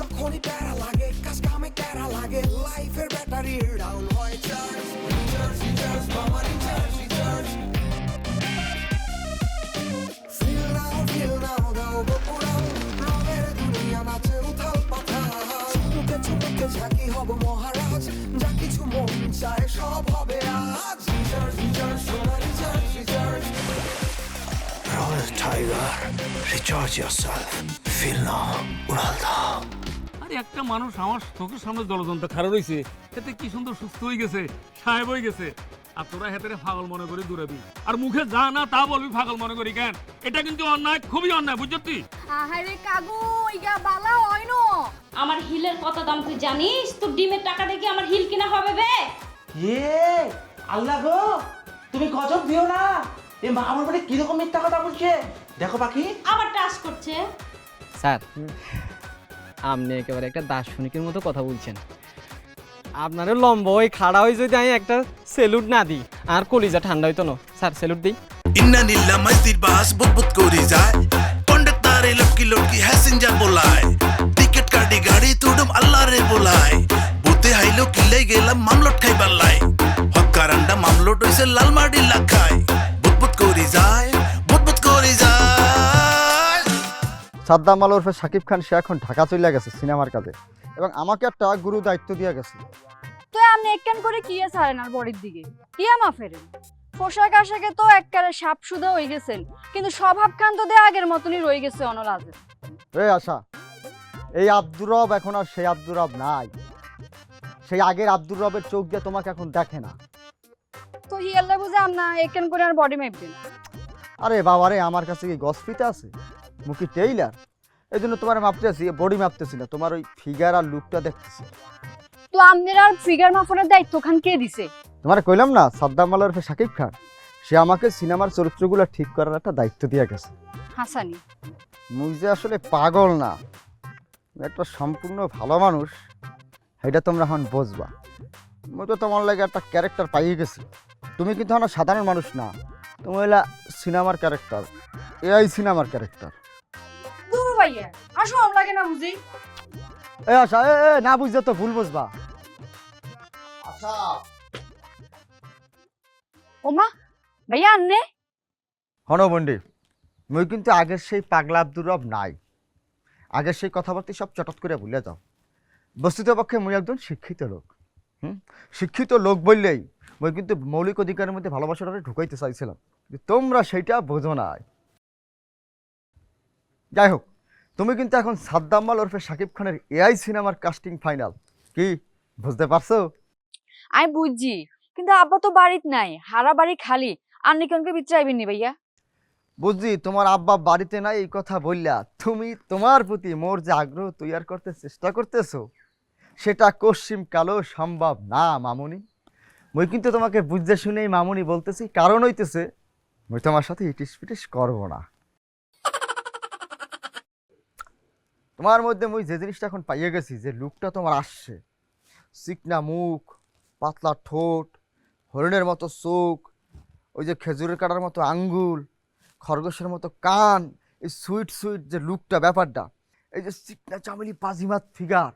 যখনই প্যারা লাগে কাজ কামে প্যারা লাগে লাইফের ব্যাটারি ডাউন হয় চার্জ রিচার্জ রিচার্জ মামা রিচার্জ রিচার্জ ফিল নাও দাও বকুড়াও রঙের দুনিয়া নাচে উথাল পাথাল চুমুকে চুমুকে ঝাঁকি হব মহারাজ যা কিছু মন চায় সব হবে আজ রিচার্জ রিচার্জ সোনা recharge recharge Royal Tiger, recharge yourself. Feel now, উড়াল দাও। আরে একটা মানুষ আমার চোখের সামনে জলযন্ত্র খাড়া রয়েছে, এতে কি সুন্দর সুস্থ হয়ে গেছে, সাহেব হয়ে গেছে। আর তোরা হেতে পাগল মনে করি দূরাবি, আর মুখে যা না তা বলবি পাগল মনে করি কেন? এটা কিন্তু অন্যায়, খুবই অন্যায়, বুঝছি? আহারে কাগু ইগা বালা হয় না। আমার হিলের কত দাম তুই জানিস? তোর ডিমের টাকা দেখি আমার হিল কিনা হবে বে? আল্লাহ গো, তুমি গজব দিও না। এ মা আমার বাড়ি কিরকম মিথ্যা কথা বলছে দেখো পাখি। আবার টাচ করছে। স্যার, আপনি একেবারে একটা দার্শনিকের মতো কথা বলছেন। আপনারও লম্বা ওই খাড়া হয়ে যদি আমি একটা সেলুট না দিই আর কলিজা ঠান্ডা হইতো না। স্যার সেলুট দিই। ইন্নানিল্লাহ মসজিদ বাস বুদবুদ করি যায় কন্ডাক্টরে লটকি লটকি হ্যাসেঞ্জার বলায় টিকেট কাটি গাড়ি তুডুম আল্লাহ রে বলায় বুতে হাইলো কিলাই গেলাম মামলট খাইবার লাই হকারান্ডা মামলট হইছে লালমাটি লাখায় বুদবুদ করি যায় বুদবুদ করি যায়। সাদ্দাম আল ওরফে শাকিব খান সে এখন ঢাকা চলে গেছে সিনেমার কাজে এবং আমাকে একটা গুরু দায়িত্ব দিয়ে গেছে। তো আপনি একখান করে কি ছাড়েন আর বড়ির দিকে কি আমা ফেরেন? পোশাক আশাকে তো এককারে সাপ সুদা হয়ে গেছেন, কিন্তু স্বভাব খান তো আগের মতনই রয়ে গেছে অনলাজে। এই আশা, এই আব্দুর রব এখন আর সেই আব্দুর রব নাই। সেই আগের আব্দুর রবের চোখ দিয়ে তোমাকে এখন দেখে না। তো হিয়াল্লা বুঝে আপনা একখান করে আর বডি মাপবেন? আরে বাবারে, আমার কাছে কি গসফিতে আছে, মুখি টেইলার। এই জন্য তোমার মাপতেছি, বডি মাপতেছি না, তোমার ওই ফিগার আর লুকটা দেখতেছি। তো আপনার আর ফিগার মাপনের দায়িত্ব খান কে দিছে? তোমার কইলাম না, সাদ্দাম আল ওরফে শাকিব খান সে আমাকে সিনেমার চরিত্রগুলো ঠিক করার একটা দায়িত্ব দিয়ে গেছে। হাসানি, মুই যে আসলে পাগল না, একটা সম্পূর্ণ ভালো মানুষ, এটা তোমরা এখন বুঝবা। মুই তো তোমার লাগে একটা ক্যারেক্টার পাইয়ে গেছি। তুমি কিন্তু এখন সাধারণ মানুষ না, তুমি হইলা সিনেমার ক্যারেক্টার, এআই সিনেমার ক্যারেক্টার। দূর ভাইয়া আসো আম লাগে না বুঝি। এ আশা, না বুঝতে তো ভুল বুঝবা। আশা, ওমা ভাইয়া আননে হনবন্ডি, মুই কিন্তু আগের সেই পাগলা আব্দুর রব নাই। আগের সেই কথাবার্তা সব চটত করে ভুলে যাও। বস্তুতপক্ষে মুই একজন শিক্ষিত লোক। শিক্ষিত লোক বললেই মুই কিন্তু মৌলিক অধিকারের মধ্যে ভালোবাসাটা ঢুকাইতে চাইছিলাম, তোমরা সেইটা বোঝো না। যাই হোক, তুমি কিন্তু এখন সাদ্দাম আল ওরফে শাকিব খানের এআই সিনেমার কাস্টিং ফাইনাল। কি বুঝতে পারছো? আমি বুঝছি, কিন্তু আব্বা তো বাড়িতে নাই, হারা বাড়ি খালি। আপনি কেন বিচরাইবেন নি ভাইয়া? বুঝছি তোমার আব্বা বাড়িতে নাই এই কথা বললা, তুমি তোমার প্রতি মোর যে আগ্রহ তৈরি করতে চেষ্টা করতেছো সেটা কশ্চিম কালো সম্ভব না মামুনি। মুই কিন্তু তোমাকে বুঝতে শুনেই মামুনি বলতেছি, কারণ হইতেছে মুই তোমার সাথে ইটিস পিটিস করবো না। তোমার মধ্যে মুই যে জিনিসটা এখন পাইয়ে গেছি, যে লুকটা তোমার আসছে, চিকনা মুখ, পাতলা ঠোঁট, হরিণের মতো চোখ, ওই যে খেজুরের কাটার মতো আঙ্গুল, খরগোশের মতো কান, এই সুইট সুইট যে লুকটা, ব্যাপারটা, এই যে চিকনা চামেলি পাজিমাত ফিগার,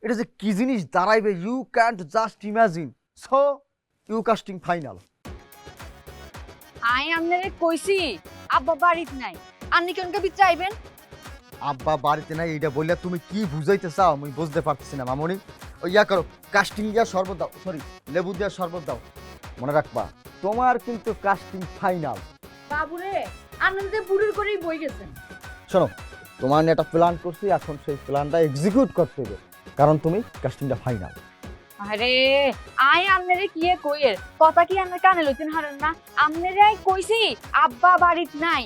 এটা যে কি জিনিস দাঁড়াইবে you can't just imagine. So you casting final. আমি আপনারে কইছি আব্বা বাড়িতে নাই, আপনি কেন বিচরাইবেন? আব্বা বাড়িতে নাই এইটা বললে তুমি কি বুঝাইতে চাও আমি বুঝতে পারতেছি না মামনি। ওই ইয়া করো, কাস্টিং দিয়া শরবত দাও, সরি লেবু দিয়া শরবত দাও। মনে রাখবা তোমার কিন্তু কাস্টিং ফাইনাল। বাবুরে আনন্দে বুড়ির করেই বই গেছেন। শোনো, তোমার নিয়ে একটা প্ল্যান করছি, এখন সেই প্ল্যানটা এক্সিকিউট করতে হবে, কারণ তুমি কাস্টিংটা ফাইনাল। আরে আই আপনারে কি কইয়ের কথা কি আপনার কানে লইতেন হারেন না? আপনারে আই কইছি আব্বা বাড়িতে নাই।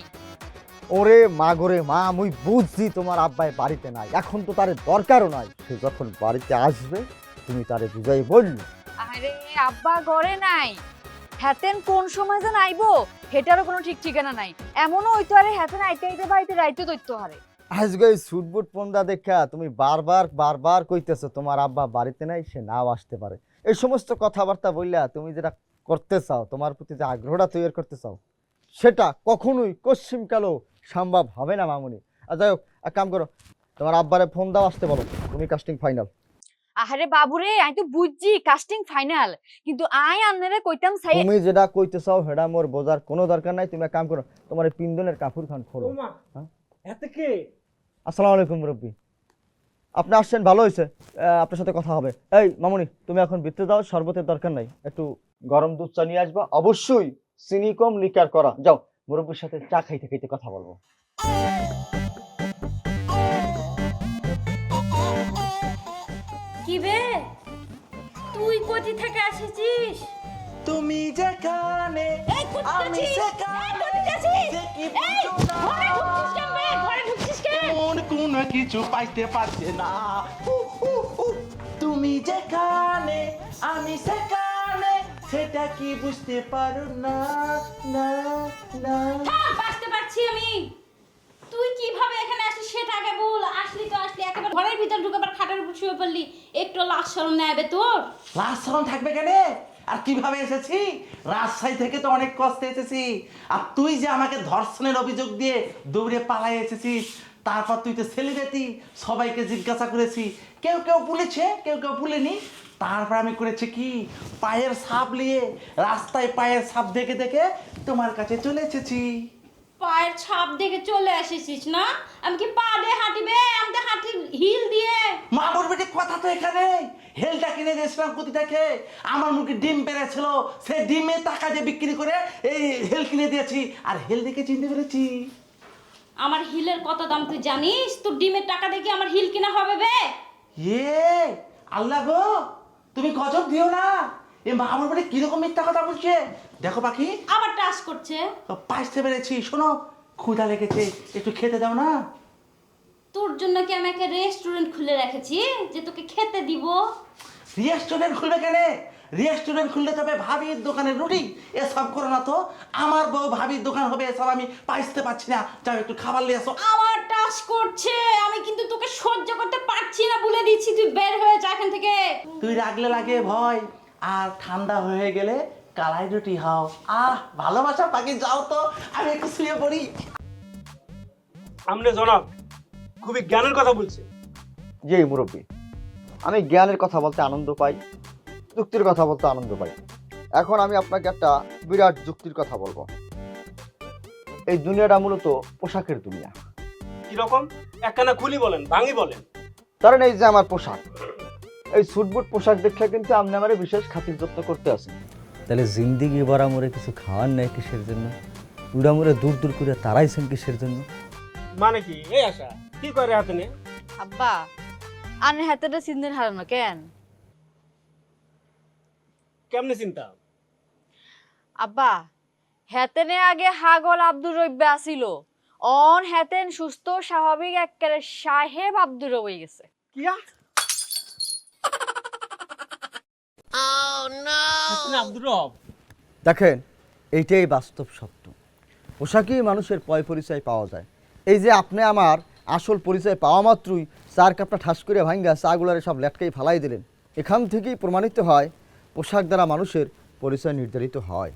ওরে মা গোরে মা, মুই বুঝছি তোমার আব্বাই বাড়িতে নাই, এখন তো তারে দরকারও নাই। সে যখন বাড়িতে আসবে তুমি তারে বুঝাই বললি। আরে আব্বা ঘরে নাই, হেতেন কোন সময় যেন আইবো হেটারও কোনো ঠিক ঠিকানা নাই। এমনও হইতো আরে হেতেন আইতে আইতে বাড়িতে রাইতে দৈত্য হারে। আজকে এই সুটবুট পন্দা দেখা তুমি বারবার কইতেছো তোমার আব্বা বাড়িতে নাই, সে নাও আসতে পারে। এই সমস্ত কথাবার্তা বললা তুমি যেটা করতে চাও, তোমার প্রতি যে আগ্রহটা তৈরি করতে চাও, সেটা কখনোই কশ্চিম কালো সম্ভব হবে না মামুনি। আর যাই হোক, এক কাম করো, তোমার আব্বারে ফোন দাও, আসতে বলো, তুমি কাস্টিং ফাইনাল। আহারে বাবুরে, আমি তো বুঝছি কাস্টিং ফাইনাল, কিন্তু আই আন্নারে কইতাম চাই। তুমি যেটা কইতে চাও সেটা মোর বোঝার কোনো দরকার নাই। তুমি এক কাম করো, তোমার এই পিন্দনের কাপড় খান খোলো। হ্যাঁ? আসসালামু আলাইকুম মুরব্বী, আপনি আসছেন, ভালো হয়েছে, আপনার সাথে কথা হবে। এই মামুনি, তুমি এখন ভিতরে যাও, শরবতের দরকার নাই, একটু গরম দুধ চা নিয়ে আসবা, অবশ্যই চিনি কম, লিকার করা। যাও, মুরব্বীর সাথে চা খাইতে খাইতে কথা বলবো। কি বে, তুই কোথি থেকে এসেছিস? তুমি যেখানে এই কোথি আমি যাচ্ছিস? সেখানে, এই কোথি যাচ্ছিস? যে কি এই, বুঝো না। ঘরে ঢুকছিস কেন বে? ঘরে ঢুকছিস কেন? মন কোনো কিছু পাইতে পারছে না। তুমি যেখানে আমি সেখানে, সেটা কি বুঝতে পারো না, না, না। হ্যাঁ, বাঁচতে পারছি আমি। তুই কিভাবে এখানে আসলি সেটা আগে বল। আসলি তো আসলি, একেবারে ঘরের ভিতর ঢুকে আবার খাটের উপর শুয়ে পড়লি। একটু লাজ শরম নেবে তোর? লাজ শরম থাকবে কেন? আর কিভাবে এসেছি? রাজশাহী থেকে তো অনেক কষ্টে এসেছি। আর তুই যে আমাকে ধর্ষণের অভিযোগ দিয়ে দৌড়ে পালাই এসেছিস, তারপর তুই তো সেলিব্রিটি, সবাইকে জিজ্ঞাসা করেছি, কেউ কেউ বলেছে, কেউ কেউ বলেনি। তারপর আমি করেছি কি, পায়ের ছাপ নিয়ে রাস্তায় পায়ের ছাপ দেখে দেখে তোমার কাছে চলে এসেছি। পায়ের ছাপ দেখে চলে এসেছিস না? আমি কি পা দিয়ে হাঁটিবে? আমি তো হাঁটি হিল দিয়ে। মা বলবে কথা তো এখানে। হেলটা কিনে দিয়েছিলাম কোথি থেকে, আমার মুখে ডিম পেরেছিল, সে ডিমে টাকা দিয়ে বিক্রি করে এই হেল কিনে দিয়েছি। আর হেল দেখে চিনতে পেরেছি। আমার হিলের কত দাম তুই জানিস? তোর ডিমের টাকা দেখে আমার হিল কিনা হবে বে? আল্লাহ গো, তুমি গজব দিও না। এ মা আমার বলে কিরকম মিথ্যা কথা বলছে। দেখো পাখি, আবার টাচ করছে। পাইতে পেরেছি। শোনো, ক্ষুধা লেগেছে, একটু খেতে দাও না। তোর জন্য কি আমি একটা রেস্টুরেন্ট খুলে রেখেছি যে তোকে খেতে দিব? রেস্টুরেন্ট খুলবে কেন? রেস্টুরেন্ট খুললে তবে ভাবির দোকানের রুটি, এসব করো না তো। আমার বউ ভাবির দোকান হবে, এসব আমি পাইতে পারছি না। যাও একটু খাবার নিয়ে আসো। আমার টাচ করছে, আমি কিন্তু তোকে সহ্য করতে পারছি না, বলে দিচ্ছি। তুই বের হয়ে যা এখান থেকে। তুই রাগলে লাগে ভয়, আর ঠান্ডা হয়ে গেলে কালাই রুটি হাও। ভালোবাসা পাখি, যাও তো, আমি একটু শুয়ে পড়ি। আমনে জনাব খুবই জ্ঞানের কথা বলছে। জি মুরব্বী, আমি জ্ঞানের কথা বলতে আনন্দ পাই, যুক্তির কথা বলতে আনন্দ পাই। এখন আমি আপনাকে একটা বিরাট যুক্তির কথা বলবো। এই দুনিয়াটা মূলত পোশাকের দুনিয়া। কিরকম? একখানা খুলি বলেন, ভাঙি বলেন। কারণ এই যে আমার পোশাক, এই সুটবুট পোশাক দেখলে কিন্তু আপনি আমার বিশেষ খাতির যত্ন করতে আছেন। তাহলে জিন্দিগি ভরা মোরে কিছু খাওয়ার নাই কিসের জন্য? উড়া মোরে দূর দূর করে তারাইছেন কিসের জন্য? মানে কি এই আশা কি করে হাতে নে? আব্বা, আনে হাতেটা সিন্দের হারানো কেন? কেমনে চিন্তা? আব্বা, হেতেনে আগে হাগল আব্দুর রব্বে আসিল, অন হেতেন সুস্থ স্বাভাবিক একেবারে সাহেব আব্দুর রব হয়ে গেছে। কিয়া? হাসিনা আব্দুর রব। দেখেন, এইটাই বাস্তব সত্য। পোশাকেই মানুষের পয় পরিচয় পাওয়া যায়। এই যে আপনি আমার আসল পরিচয় পাওয়া মাত্রই চার কাপটা ঠাস করে ভাঙ্গা চাগুলারে সব লেটকেই ফালাই দিলেন। এখান থেকেই প্রমাণিত হয় পোশাক দ্বারা মানুষের পরিচয় নির্ধারিত হয়।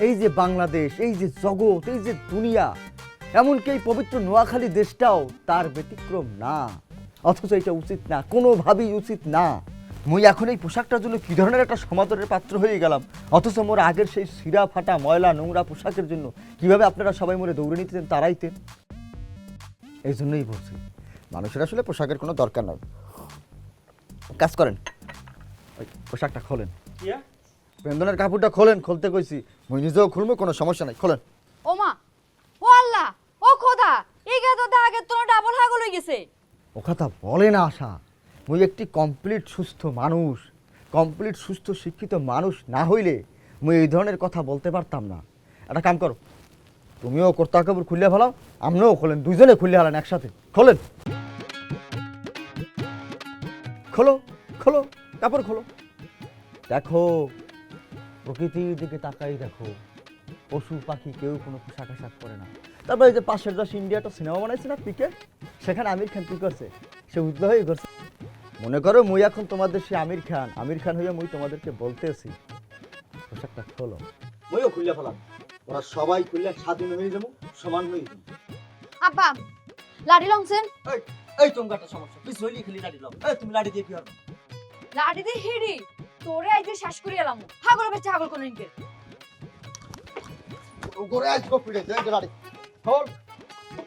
এই যে বাংলাদেশ, এই যে জগৎ, এই যে দুনিয়া, এমনকি এই পবিত্র নোয়াখালী দেশটাও তার ব্যতিক্রম না। অথচ এটা উচিত না, কোনোভাবেই উচিত না। মুই এখন এই পোশাকটার জন্য কী ধরনের একটা সমাদরের পাত্র হয়ে গেলাম, অথচ মোর আগের সেই সিরা ফাটা ময়লা নোংরা পোশাকের জন্য কিভাবে আপনারা সবাই মোরে দৌড়ে নিতেন, তারাইতেন। এই জন্যই বলছি, মানুষের আসলে পোশাকের কোনো দরকার নাই। কাজ করেন, ওই পোশাকটা খোলেন, কিয়া? বেন্দনের কাপড়টা খোলেন। খুলতে কইছি, মুই নিজেও খুলবো, কোনো সমস্যা নাই, খোলেন। ও মা, ও আল্লাহ, ও খোদা, এই গে তো আগে তোর ডাবল হাগল হয়ে গেছে। ও কথা বলে না আশা, মুই একটি কমপ্লিট সুস্থ মানুষ, কমপ্লিট সুস্থ শিক্ষিত মানুষ না হইলে মুই এই ধরনের কথা বলতে পারতাম না। একটা কাম করো, তুমিও কর্তা কাপড় খুলে ফেলাও, আপনিও খোলেন, দুইজনে খুলে ফেলান একসাথে। খোলেন, খোলো খোলো, কাপড় খোলো। দেখো, প্রকৃতির দিকে তাকাই দেখো, পশু পাখি কেউ কোনো পোশাক আশাক করে না। তারপরে এই যে পাশের দেশ ইন্ডিয়াটা সিনেমা বানাইছে না পিকে, সেখানে আমির খান কি করছে, সে উদ্যোগ হয়ে করছে। মনে করো মুই এখন তোমাদের সে আমির খান হইয়া মুই তোমাদেরকে বলতেছি পোশাকটা খোলো। মুইও খুলে ফেলাম, ওরা সবাই খুললে স্বাধীন হয়ে যাবো, সমান হয়ে যাবো। আব্বা, লাঠি লংছেন এই তোমার একটা সমস্যা পিছ হইলি খালি লাড়ি দাও তুমি লাড়ি দিয়ে কি হবে লাঠি দিয়ে হিড়ি তোরে আইতে শ্বাস করে এলাম হাগল বেচে হাগল কোন ইনকে করে আজকে ফিরে যাই গাড়ি খোল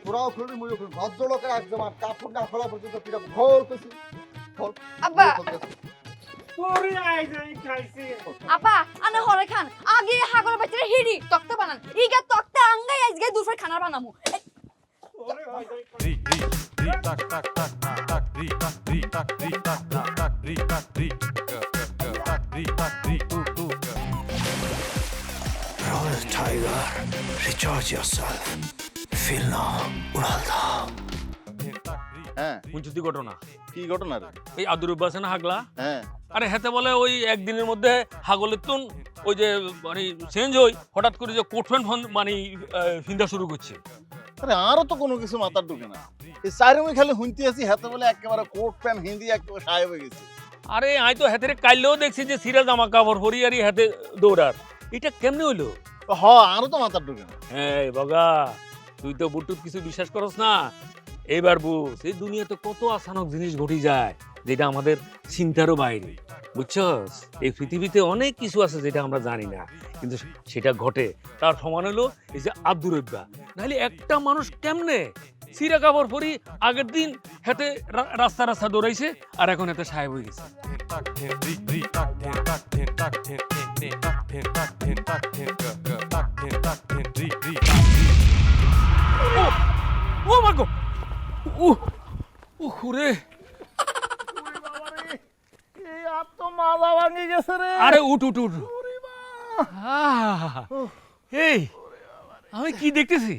তোরাও খুলবি মুইও খুলবি ভদ্রলোকের একদম আর কাপড় না খোলা পর্যন্ত ফিরে খোল কইছি খোল আব্বা তোরে আই যাই খাইছি আপা আনে হরে খান আগে হাগল বেচে হিড়ি তক্তা বানান ইগা তক্তা আঙ্গাই আজকে দুপুর খানা বানামু তোরে আই যাই Royal Tiger, recharge yourself. Feel now, উড়ালদা। হ্যাঁ মুঞ্চুতি ঘটনা কি ঘটনা রে? এই আদুর বাসে না হাগলা হ্যাঁ আরে হেতে বলে ওই একদিনের মধ্যে হাগলের তুন ওই যে মানে চেঞ্জ হই হঠাৎ করে যে কোট প্যান্ট মানে ফিন্দা শুরু করছে। আরে আরো তো কোনো কিছু মাথার ঢুকে না। এই চারিমে খালি হুনতে আছি হাতে বলে একেবারে কোট প্যান্ট হিন্দি একেবারে সাহেব হয়ে গেছে। আরে আই তো হেতে কাইলেও দেখছি যে সিরা জামা কাপড় পরি আর হাতে দৌড়ার এটা কেমনে হইলো? হ আরো তো মাথার ঢুকে না। হ্যাঁ বগা তুই তো বুটুত কিছু বিশ্বাস করস না এইবার বুঝ এই দুনিয়াতে কত আচানক জিনিস ঘটি যায় যেটা আমাদের চিন্তারও বাইরে বুঝছস। এই পৃথিবীতে অনেক কিছু আছে যেটা আমরা জানি না কিন্তু সেটা ঘটে। তার সমান হলো এই যে আব্দুর রব্বা নাহলে একটা মানুষ কেমনে সিরা কাপড় পরি আগের দিন হাতে রাস্তা রাস্তা দৌড়াইছে আর এখন এতে সাহেব হয়ে গেছে। ও মাগো রে এই আর তো মাথা ভাঙি গেছে রে। আরে উঠ উঠ উঠ এই আমি কি দেখতেছি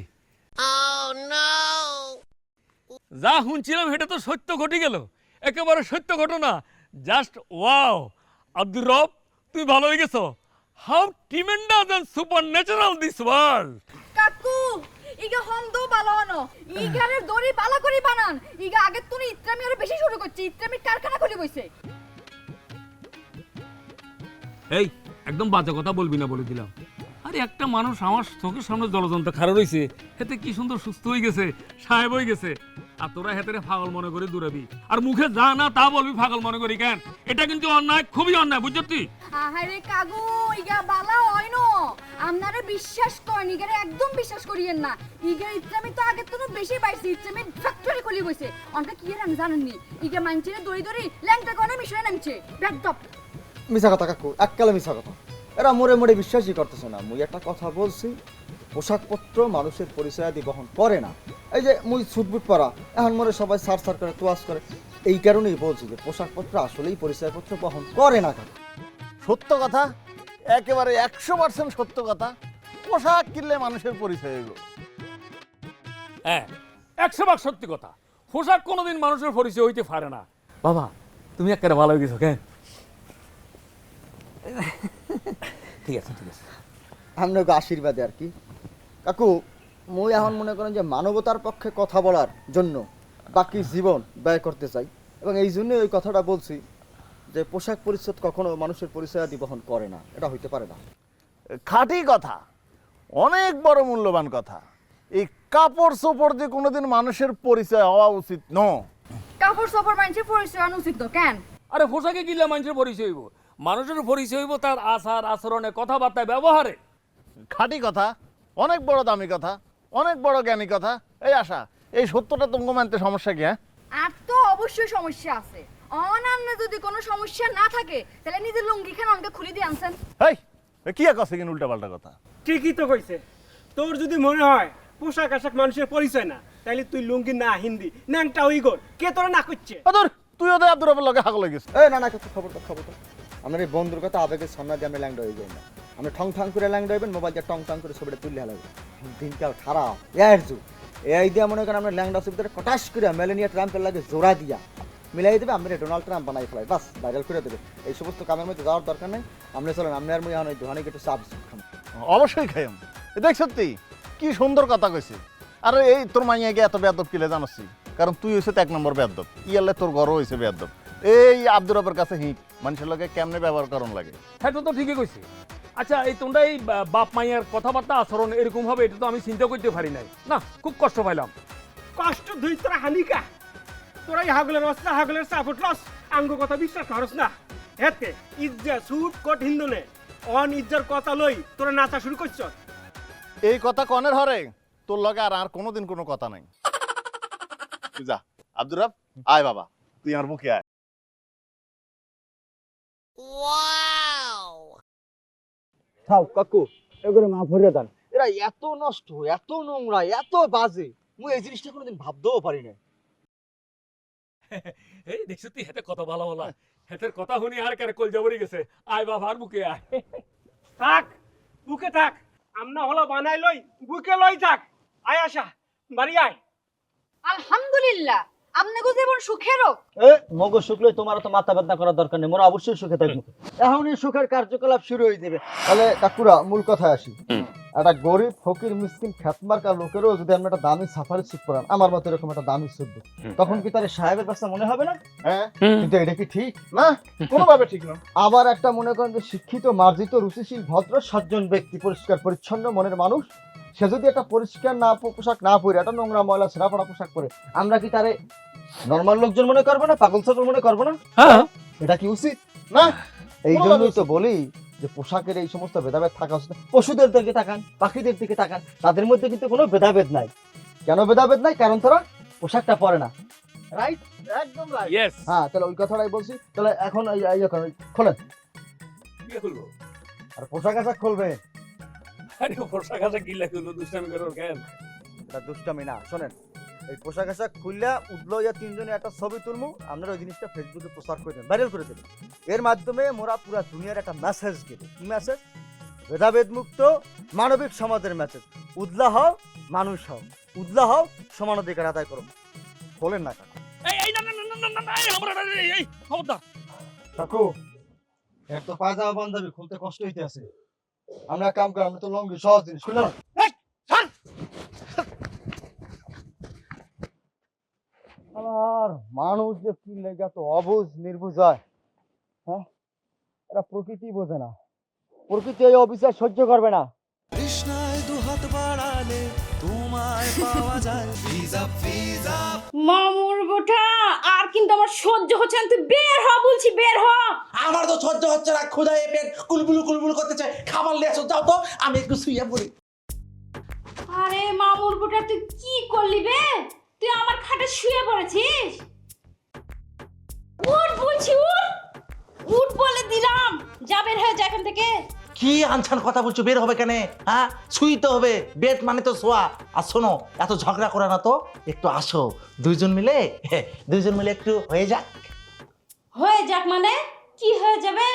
যা শুনছিলাম সেটা তো সত্য ঘটে গেল একেবারে সত্য ঘটনা জাস্ট ওয়াও আব্দুর রব তুই ভালো হয়ে গেছো how tremendous and supernatural this world কাকু ইগা হন্দ ভালো হনো ইগারের দড়ি বালা করে বানান ইগা আগে তুই ইত্রামি আরো বেশি শুরু করছিস ইত্রামি কারখানা খুলে বইছে। এই একদম বাজে কথা বলবি না বলে দিলাম। আরে একটা মানুষ আমার চোখের সামনে জলযন্ত্র খাড়া রয়েছে হেতে কি সুন্দর সুস্থ হয়ে গেছে সাহেব হয়ে গেছে আর তোরা হেতে পাগল মনে করে দূরাবি আর মুখে যা না তা বলবি পাগল মনে করি কেন? এটা কিন্তু অন্যায় খুবই অন্যায় বুঝছ তুই। আহারে কাকু ইগা বালা হয় না আপনারে বিশ্বাস করেন ইগারে একদম বিশ্বাস করিয়েন না ইগা ইত্রামি তো আগে তো বেশি পাইছে ইত্রামি ফ্যাক্টরি খুলে বইছে অনটা কি এর জানেননি ইগা মানছিরে দড়ি দড়ি ল্যাংটা কোনে মিশরে নামছে একদম মিছা কথা কাকু এককালে মিছা কথা এরা মোড়ে মোড়ে বিশ্বাসই করতেছে না। মুই একটা কথা বলছি পোশাকপত্র মানুষের পরিচয় আদি বহন করে না। এই যে মুই ছুটবুট পরা এখন মোড়ে সবাই সার সার করে তোয়াজ করে এই কারণেই বলছি যে পোশাকপত্র আসলেই পরিচয়পত্র বহন করে না কাকু। সত্য কথা একেবারে 100% সত্য কথা। পোশাক কিনলে মানুষের পরিচয় হইব। হ্যাঁ 100% সত্যি কথা পোশাক কোনোদিন মানুষের পরিচয় হইতে পারে না। বাবা তুমি একেবারে ভালো হয়ে গেছো কেন? ঠিক আছে ঠিক আছে আপনাকে আশীর্বাদে আর কি কাকু মুই এখন মনে করেন যে মানবতার পক্ষে কথা বলার জন্য বাকি জীবন ব্যয় করতে চাই এবং এই জন্য ওই কথাটা বলছি যে পোশাক পরিচ্ছদ কখনো মানুষের পরিচয় আদি বহন করে না এটা হইতে পারে না। খাঁটি কথা অনেক বড় মূল্যবান কথা। এই কাপড় চোপড় দিয়ে কোনোদিন মানুষের পরিচয় হওয়া উচিত নয়। কাপড় সাপড় মানুষের পরিচয় অনুচিত তো কেন? আরে পোশাকে কিনলে মানুষের পরিচয় হইব মানুষের পরিচয় হইব তার আচার আচরণে কথাবার্তায় ব্যবহারে। খাঁটি কথা অনেক বড় দামি কথা অনেক বড় জ্ঞানী কথা। এই আশা এই সত্যটা তোমাকে মানতে সমস্যা কি? আর তো অবশ্যই সমস্যা আছে অনান্য যদি কোনো সমস্যা না থাকে তাহলে নিজের লুঙ্গি খান অনকে খুলে দিয়ে আনছেন। এই কি কছে কিন উল্টা পাল্টা কথা। ঠিকই তো কইছে। তোর যদি মনে হয় পোশাক আশাক মানুষের পরিচয় না তাইলে তুই লুঙ্গি না হিন্দি ন্যাংটা উইগর কে তোরা না করছে? তোর তুই ওদের আব্দুর রবের লগে হাগল হয়ে গেছিস। এই না না কিছু খবর আমরা এই বন্ধুর কথা আবেগের সামনে দিয়ে আমরা ল্যাংডা হয়ে যাই না। আমরা ঠং ঠং করে ল্যাংডা হইবেন মোবাইল দিয়ে টং টং করে ছবিটা তুললে লাগবে দিনকাল খারাপ এর যুগ এই দিয়ে মনে করেন আমরা ল্যাংডা ছবিটা কটাশ করে মেলেনিয়া ট্রাম্পের লাগে জোড়া দিয়া মিলাই দেবে আমরা ডোনাল্ড ট্রাম্প বানাই ফেলাই বাস ভাইরাল করে দেবে। এই সমস্ত কামের মধ্যে যাওয়ার দরকার নেই। আমরা চলেন আমরা আর মুই এখন ওই দোকানে একটু চাপ অবশ্যই খাই আমি দেখ সত্যি কি সুন্দর কথা কইছে। আরে এই তোর মাইয়া গিয়ে এত বেয়াদব কিলে জানাচ্ছি কারণ তুই হয়েছে 1 নম্বর বেয়াদব ইয়ালে তোর ঘরও হয়েছে বেয়াদব। এই আব্দুর রবের কাছে হিট মানুষের লগে কেমনে ব্যবহার করন লাগে। হ্যাঁ তো ঠিকই কইছি। আচ্ছা এই তোমরা এই বাপ মাইয়ার কথাবার্তা আচরণ এরকম হবে এটা তো আমি চিন্তা করতে পারি নাই না খুব কষ্ট পাইলাম। কষ্ট ধুই তোরা হানিকা তোরা হাগলের রস না হাগলের সাপোর্ট লস আঙ্গ কথা বিশ্বাস করস না হেতে ইজ্জা সুট কোট হিন্দুনে অন ইজ্জার কথা লই তোরা নাচা শুরু করছ। এই কথা কনের হরে তোর লগে আর কোনোদিন কোনো কথা নাই। তুই যা আব্দুর রাব, আয় বাবা তুই আমার মুখে আয়। থাও কাকু এগুলো মা ভরে দেন। এরা এত নষ্ট এত নোংরা এত বাজে মুই এই জিনিসটা কোনোদিন ভাবতেও পারি না। এই দেখছ তুই হেতে কত ভালো বলা, হেতের কথা শুনি আর কারে কল যাবরি গেছে। আয় বাবার বুকে আয়। থাক বুকে থাক আমনা হলো বানাই লই বুকে লই থাক। আয় আশা বাড়ি আয়। আলহামদুলিল্লাহ আপনাকে জীবন সুখের হোক। মগ শুকলে তোমার তো মাথা ব্যথা করার দরকার নেই, মোরা অবশ্যই সুখে থাকবো। এখনই সুখের কার্যকলাপ শুরু হয়ে যাবে। তাহলে কাকুরা মূল কথায় আসি, একটা গরিব ফকির মিসকিন খ্যাতমার্কা লোকেরও যদি আমরা একটা দামি সাফারি স্যুট পরান, আমার মতো এরকম একটা দামি স্যুট, তখন কি তার সাহেবের কাছে মনে হবে না? হ্যাঁ কিন্তু এটা কি ঠিক? না, কোনোভাবে ঠিক না। আবার একটা মনে করেন যে শিক্ষিত মার্জিত রুচিশীল ভদ্র সজ্জন ব্যক্তি পরিষ্কার পরিচ্ছন্ন মনের মানুষ, সে যদি একটা পরিষ্কার না পোশাক না পরে একটা নোংরা ময়লা ছেঁড়া পড়া পোশাক পরে, আমরা কি তারে নরমাল লোকজন মনে করবো না, পাগল ছাগল মনে করবো না? হ্যাঁ এটা কি উচিত না, এই জন্যই তো বলি যে পোশাকের এই সমস্ত ভেদাভেদ থাকা উচিত। পশুদের দিকে তাকান, পাখিদের দিকে তাকান, তাদের মধ্যে কিন্তু কোনো ভেদাভেদ নাই। কেন ভেদাভেদ নাই? কারণ তারা পোশাকটা পরে না। রাইট? একদম রাইট। ইয়েস। হ্যাঁ, তাহলে ওই কথাটাই বলছি। তাহলে এখন খোলেন কি হলো? আর পোশাক আশাক খুলবে। আরে পোশাক আশাক কি লাগলো দুষ্টামি করো কেন? এটা দুষ্টামি না, শোনেন, এই পোশাক আশাক খুললা উঠলো ইয়া তিনজনে একটা ছবি তুলমু, আপনারা ওই জিনিসটা ফেসবুকে প্রচার করে দেন, ভাইরাল করে দেবেন। এর মাধ্যমে মোরা পুরা দুনিয়ার একটা মেসেজ দেবে। কি মেসেজ? ভেদাভেদ মুক্ত মানবিক সমাজের মেসেজ। উদলা হও, মানুষ হও, উদলা হও, সমান অধিকার আদায় করো। খোলেন না কাকু। এই না না না না না এই আমরা এই খবরদার। কাকু এর তো পায়জামা বান্ধাবি খুলতে কষ্ট হইতে আছে। আমরা কাম করি, আমরা তো লঙ্গি সহজ জিনিস খুলে না। আর মানুষ যে কি লেগে তো অবুঝ নির্বুঝ হয়, হ্যাঁ, এরা প্রকৃতি বোঝে না। প্রকৃতি এই অবিচার সহ্য করবে না। কৃষ্ণায় দুহাত বাড়ালে তোমায় পাওয়া যায় ভিজা ভিজা। মামুর গোটা আর কিন্তু আমার সহ্য হচ্ছে না, তুই বের হ বলছি, বের হ। আমার তো সহ্য হচ্ছে না, ক্ষুধায় পেট কুলবুলু কুলবুলু করতেছে। খাবার নিয়ে আসো, যাও তো, আমি একটু শুয়ে পড়ি। আরে মামুর গোটা তুই কি করলি বে? তুই আমার খাটে শুয়ে পড়েছিস? উঠ বলছি, উঠ উঠ বলে দিলাম, যা বের হয়ে যা এখান থেকে। কি আনছান কথা বলছো? বের হবে কেন? হ্যাঁ, শুইতে হবে, বেড মানে তো শোয়া। আর শোনো, এত ঝগড়া করে না তো, একটু আসো দুইজন মিলে একটু হয়ে যাক। হয়ে যাক মানে কি হয়ে যাবে?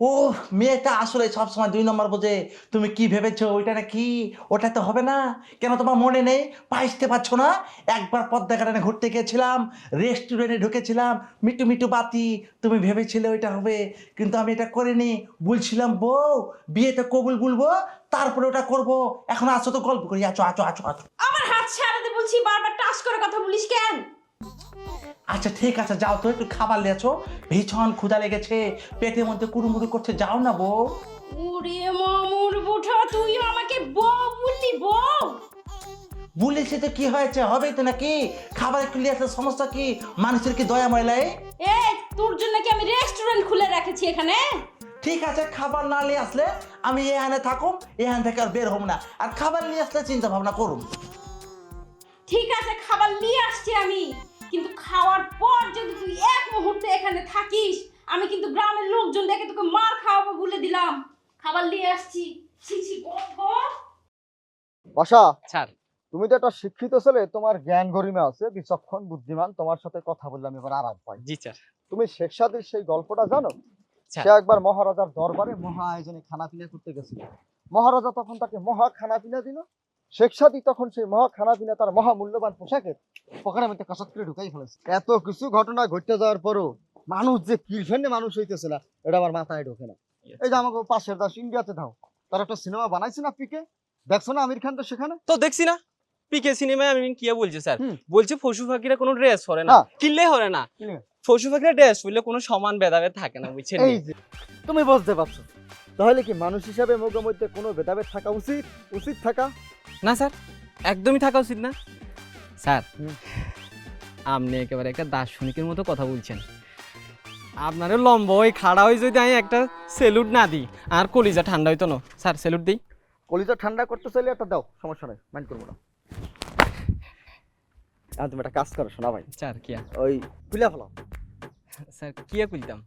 ও মেয়েটা আসলে সবসময় 2 নম্বর বোঝে। তুমি কি ভেবেছো ওইটা না কি? ওটা তো হবে না। কেন তোমার মনে নেই? পাইতে পারছো না? একবার পদ্মা গার্ডেনে ঘুরতে গেছিলাম, রেস্টুরেন্টে ঢুকেছিলাম, মিটু মিটু বাতি, তুমি ভেবেছিলে ওইটা হবে, কিন্তু আমি এটা করিনি। বলছিলাম বউ বিয়েতে কবুল বলবো, তারপরে ওটা করব। এখন আসো তো, গল্প করি, আছো আছো আছো আছো। আমার হাত ছাড়া দে বলছি, বারবার টাচ করে কথা বলিস কেন? আচ্ছা ঠিক আছে, যাও তো, একটু খাবার নিয়েছো, ভীষণ ক্ষুধা লেগেছে, পেটের মধ্যে কুড়ুমুড়ু করছে, যাও না বউ। ওরে মামুর বুঠা, তুই আমাকে বউ বললি? বউ বলেছে তো কি হয়েছে, হবেই তো নাকি? খাবার একটু নিয়ে আসলে সমস্যা কি? মানুষের কি দয়া ময়লায়? এই তোর জন্য কি আমি রেস্টুরেন্ট খুলে রেখেছি এখানে? ঠিক আছে, খাবার না নিয়ে আসলে আমি এখানে থাকুম, এখান থেকে আর বের হব না। আর খাবার নিয়ে আসলে চিন্তা ভাবনা করুন। ঠিক আছে, খাবার নিয়ে আসছি আমি, কিন্তু খাওয়ার পর যদি তুই এক মুহূর্তে এখানে থাকিস, আমি কিন্তু গ্রামের লোকজন দেখে তোকে মার খাওয়াবো বলে দিলাম। খাবার নিয়ে আসছি। ছি ছি গন্ধ। বাসা, স্যার তুমি তো একটা শিক্ষিত ছেলে, তোমার জ্ঞান গরিমা আছে, বিচক্ষণ বুদ্ধিমান, তোমার সাথে কথা বললে আমি এবার আরাম পাই। জি স্যার। তুমি শেখ সাদির সেই গল্পটা জানো? স্যার। সে একবার মহারাজার দরবারে মহা আয়োজনে খানা পিনা করতে গেছিল। মহারাজা তখন তাকে মহা খানা পিনা দিল। শেখ সাদি তখন সেই মহা খানা পিনা তার মহা মূল্যবান পোশাকের পকেটের মধ্যে কাসাত করে ঢুকাই ফেলেছে। এত কিছু ঘটনা ঘটতে যাওয়ার পরও মানুষ যে কিরফেন্ডে মানুষ হইতেছে না, এটা আমার মাথায় ঢোকে না। এই যে আমাকে পাশের দাস ইন্ডিয়াতে দাও, তার একটা সিনেমা বানাইছে না পিকে, দেখছো না আমির খান তো সেখানে? তো দেখছি না পিকে সিনেমায় আমি কি বলছে স্যার, বলছে পশু পাখিরা কোনো ড্রেস পরে না, হ্যাঁ। কিনলে হবে না, কিনলে? পশু পাখিরা ড্রেস পরলে কোনো সমান ভেদাভেদ থাকে না, বুঝছেন? এই যে তুমি বুঝতে পারছো, তাহলে কি মানুষ হিসাবে মোগের মধ্যে কোনো ভেদাভেদ থাকা উচিত? উচিত থাকা না স্যার, একদমই থাকা উচিত না। স্যার আপনি একেবারে একটা দার্শনিকের মতো কথা বলছেন। আপনারও লম্বা ওই খাড়া হয়ে যদি আমি একটা সেলুট না দিই আর কলিজা ঠান্ডা হইতো না। স্যার সেলুট দিই। কলিজা ঠান্ডা করতে চাইলে একটা দাও, সমস্যা নাই, মাইন্ড করবো না। আর তুমি একটা কাজ করো শোনা ভাই, স্যার কিয়া? ওই খুলে ফেলাও, স্যার কিয়া খুলতাম?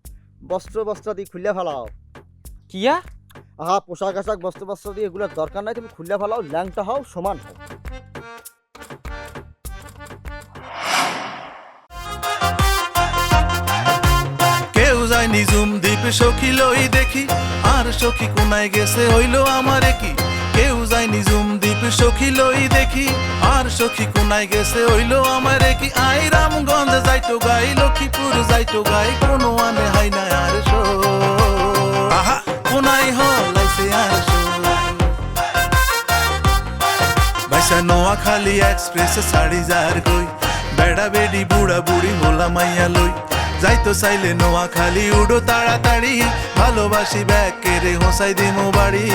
বস্ত্র দিয়ে খুলে ফেলাও। কিয়া? আহা, পোশাক আশাক বস্ত্র দিয়ে এগুলোর দরকার নাই, তুমি খুলে ফেলাও, ল্যাংটা হও, সমান হও। কেউ যায় নিজুম দ্বীপে সখী লই দেখি, আর সখী কোনায় গেছে হইল আমারে কি। কেউ যায় নিজুম দ্বীপে সখী লই দেখি, আর সখী কোনায় গেছে হইল আমারে কি। আই রামগঞ্জ যাইতো গাই, লক্ষ্মীপুর যাইতো গাই, কোনো আনে হাই না আর শো। আহা কোনায় হলাইছে আর শো। বাইসা নোয়াখালী এক্সপ্রেসে ছাড়ি যার কই, বেড়া বেডি বুড়া বুড়ি মোলা মাইয়া লই। যাইতো চাইলে নোয়াখালী উড়ো তাড়াতাড়ি, ভালোবাসি ব্যাগ কেড়ে হোসাই দিমো বাড়ি।